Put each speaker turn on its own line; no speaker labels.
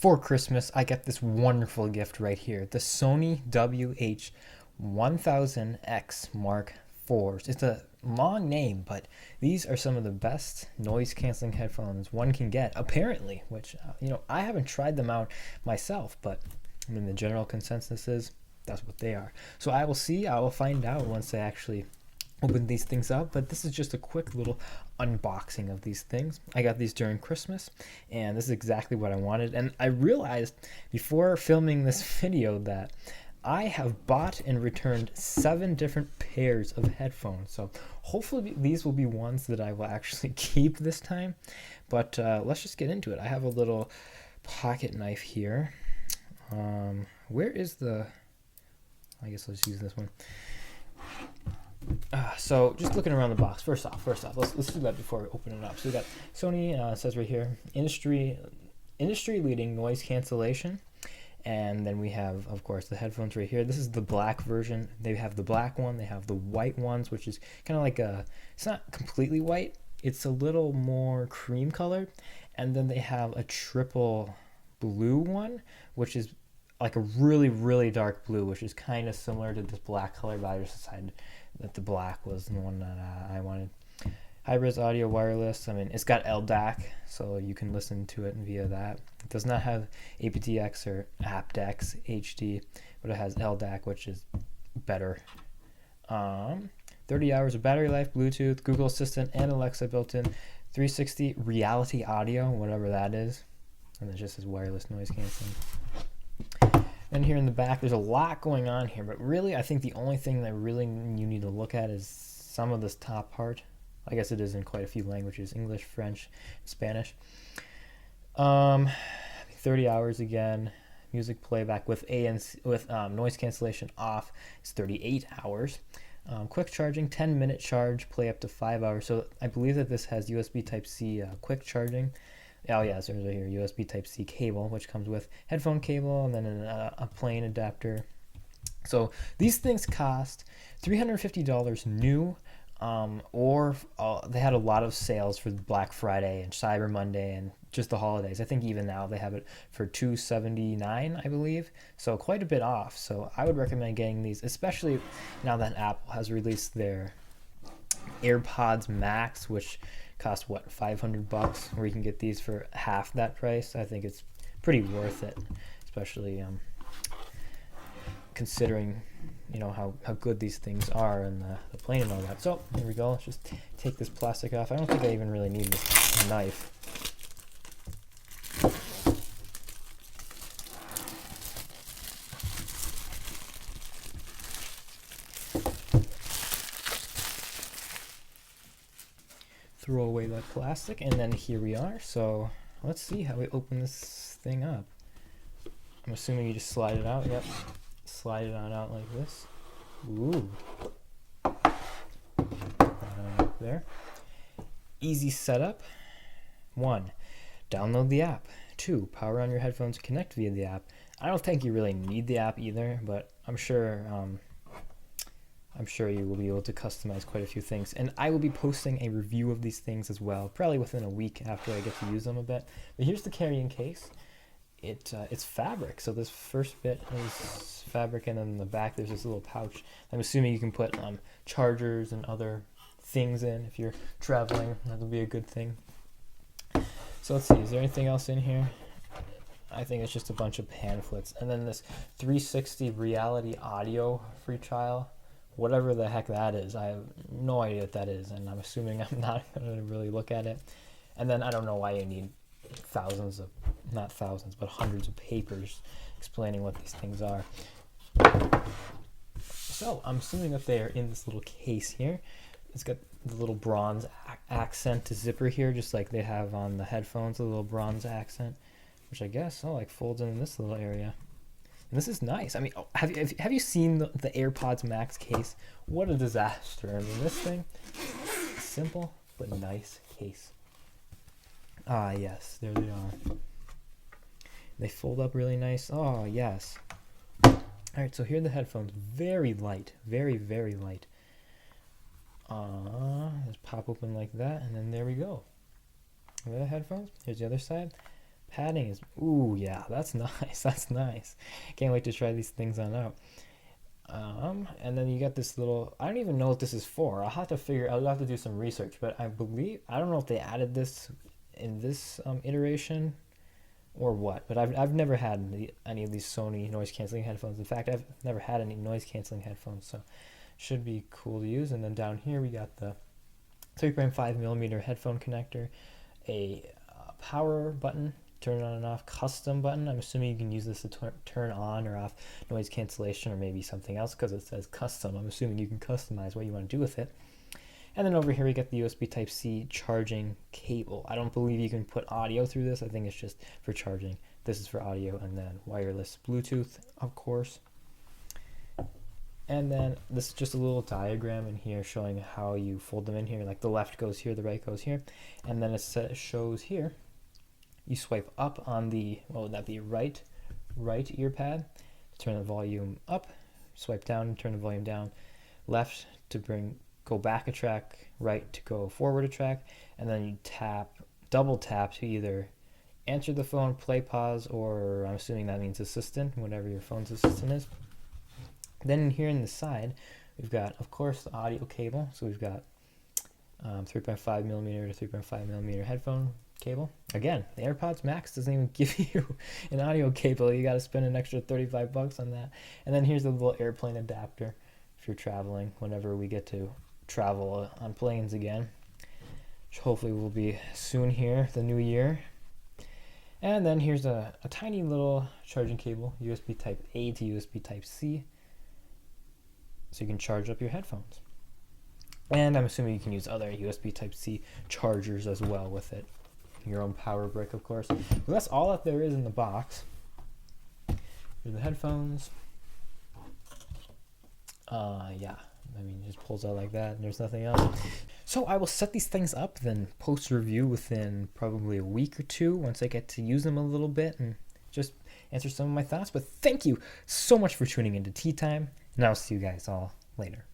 for Christmas, I got this wonderful gift right here. The Sony WH-1000XM4. It's a long name, but these are some of the best noise canceling headphones one can get, apparently, which, I haven't tried them out myself, but I mean, the general consensus is that's what they are. So I will find out once I actually open these things up, but this is just a quick little unboxing of these things. I got these during Christmas, and this is exactly what I wanted. And I realized before filming this video that I have bought and returned 7 different pairs of headphones. So hopefully these will be ones that I will actually keep this time. But let's just get into it. I have a little pocket knife here. Where is the... I guess let's use this one. So just looking around the box, first off, let's do that before we open it up. So we got Sony, it says right here, industry leading noise cancellation. And then we have, of course, the headphones right here. This is the black version. They have the black one. They have the white ones, which is kind of like it's not completely white. It's a little more cream colored. And then they have a triple blue one, which is like a really, really dark blue, which is kind of similar to this black color, but I just decided that the black was the one that I wanted. High-res audio wireless. I mean, it's got LDAC, so you can listen to it via that. It does not have aptX or aptX HD, but it has LDAC, which is better. 30 hours of battery life, Bluetooth, Google Assistant, and Alexa built in. 360 reality audio, whatever that is. And it just says wireless noise canceling. And here in the back, there's a lot going on here, but really, I think the only thing that really you need to look at is some of this top part. I guess it is in quite a few languages: English, French, Spanish. 30 hours again. Music playback with noise cancellation off is 38 hours. Quick charging, 10-minute charge, play up to 5 hours. So I believe that this has USB Type-C quick charging. Oh yeah, so there's right here USB Type-C cable, which comes with headphone cable and then a plain adapter. So these things cost $350 new, or they had a lot of sales for Black Friday and Cyber Monday and just the holidays. I think even now they have it for $279, I believe. So quite a bit off. So I would recommend getting these, especially now that Apple has released their AirPods Max, which cost $500, where you can get these for half that price. I think it's pretty worth it, especially considering how good these things are and the plane and all that. So here we go. Let's just take this plastic off. I don't think I even really need this knife. Throw away that plastic, and then here we are. So let's see how we open this thing up. I'm assuming you just slide it out. Yep, slide it on out like this. Ooh, there. Easy setup. 1, download the app. 2, power on your headphones, connect via the app. I don't think you really need the app either, but I'm sure you will be able to customize quite a few things. And I will be posting a review of these things as well, probably within a week after I get to use them a bit. But here's the carrying case. It's fabric. So this first bit is fabric, and then in the back there's this little pouch. I'm assuming you can put chargers and other things in if you're traveling. That'll be a good thing. So let's see, is there anything else in here? I think it's just a bunch of pamphlets. And then this 360 reality audio free trial. Whatever the heck that is, I have no idea what that is, and I'm assuming I'm not going to really look at it. And then I don't know why you need not thousands, but hundreds of papers explaining what these things are. So I'm assuming that they are in this little case here. It's got the little bronze accent to zipper here, just like they have on the headphones, a little bronze accent, which I guess folds in this little area. And this is nice. I mean, have you seen the AirPods Max case? What a disaster. I mean, this thing, simple but nice case. Ah, yes, there they are. They fold up really nice. Oh, yes. All right, so here are the headphones. Very light, very, very light. Just pop open like that, and then there we go. The headphones. Here's the other side. Padding is, ooh, yeah, that's nice. That's nice. Can't wait to try these things on out. And then you got this little, I don't even know what this is for. I'll have to do some research, but I don't know if they added this in this iteration or what, but I've never had any of these Sony noise canceling headphones. In fact, I've never had any noise canceling headphones, so should be cool to use. And then down here we got the 3.5 millimeter headphone connector, a power button, turn on and off, custom button. I'm assuming you can use this to turn on or off noise cancellation or maybe something else because it says custom. I'm assuming you can customize what you want to do with it. And then over here we get the USB Type-C charging cable. I don't believe you can put audio through this. I think it's just for charging. This is for audio, and then wireless Bluetooth, of course. And then this is just a little diagram in here showing how you fold them in here. Like the left goes here, the right goes here. And then it shows here, you swipe up on the, what would that be, right ear pad to turn the volume up, swipe down and turn the volume down, left to go back a track, right to go forward a track, and then you double tap to either answer the phone, play, pause, or I'm assuming that means assistant, whatever your phone's assistant is. Then here in the side, we've got, of course, the audio cable. So we've got 3.5 millimeter to 3.5 millimeter headphone cable. Again, the AirPods Max doesn't even give you an audio cable. You got to spend an extra $35 on that. And then here's the little airplane adapter if you're traveling, whenever we get to travel on planes again, which hopefully will be soon here, the new year. And then here's a tiny little charging cable, USB Type A to USB Type C, so you can charge up your headphones. And I'm assuming you can use other USB Type C chargers as well with it. Your own power brick, of course. But that's all that there is in the box. Here's the headphones. Yeah, I mean, it just pulls out like that and there's nothing else. So I will set these things up, then post a review within probably a week or two once I get to use them a little bit and just answer some of my thoughts. But thank you so much for tuning into Tea Time, and I'll see you guys all later.